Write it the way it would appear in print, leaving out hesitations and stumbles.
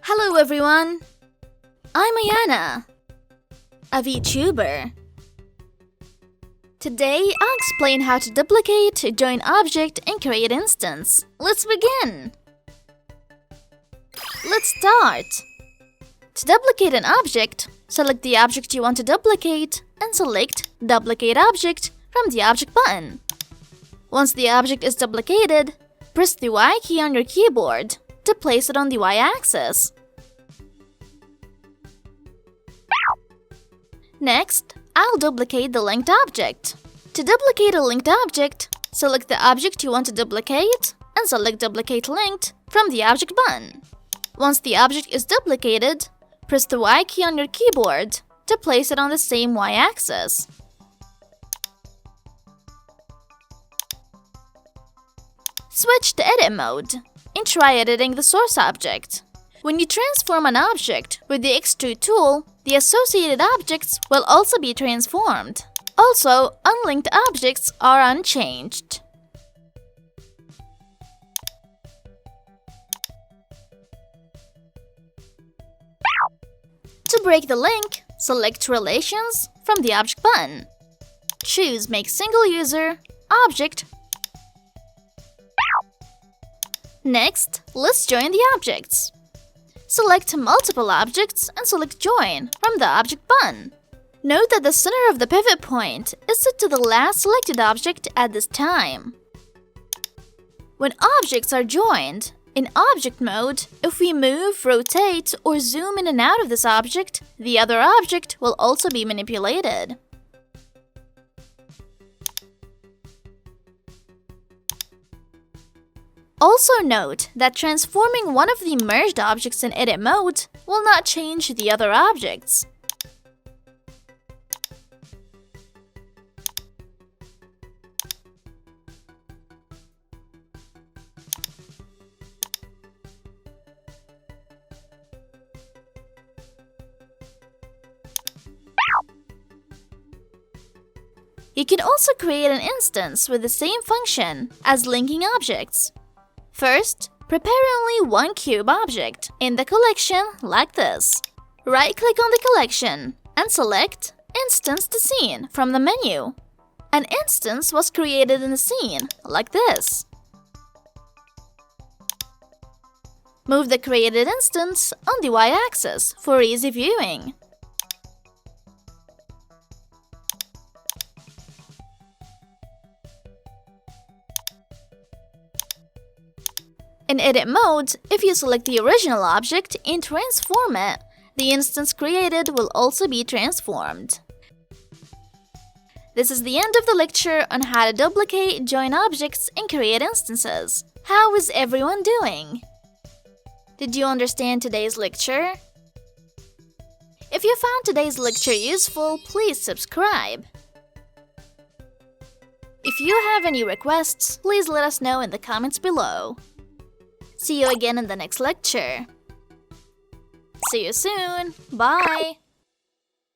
Hello everyone! I'm AYANA, a Vtuber. Today, I'll explain how to duplicate, join object, and create instance. Let's begin! Let's start! To duplicate an object, select the object you want to duplicate and select Duplicate Object from the Object button. Once the object is duplicated, press the Y key on your keyboard to place it on the Y-axis. Next, I'll duplicate the linked object. To duplicate a linked object, select the object you want to duplicate and select Duplicate Linked from the Object button. Once the object is duplicated, press the Y key on your keyboard to place it on the same Y-axis. Switch to Edit mode and try editing the source object. When you transform an object with the Extrude tool, the associated objects will also be transformed. Also, unlinked objects are unchanged. To break the link, select Relations from the Object button. Choose Make Single User, Object. Next, let's join the objects. Select multiple objects and select Join from the Object button. Note that the center of the pivot point is set to the last selected object at this time. When objects are joined, in Object mode, if we move, rotate, or zoom in and out of this object, the other object will also be manipulated. Also note that transforming one of the merged objects in Edit mode will not change the other objects. You can also create an instance with the same function as linking objects. First, prepare only one cube object in the collection like this. Right-click on the collection and select Instance to Scene from the menu. An instance was created in the scene like this. Move the created instance on the Y-axis for easy viewing. In Edit mode, if you select the original object and transform it, the instance created will also be transformed. This is the end of the lecture on how to duplicate, join objects, and create instances. How is everyone doing? Did you understand today's lecture? If you found today's lecture useful, please subscribe. If you have any requests, please let us know in the comments below. See you again in the next lecture. See you soon. Bye.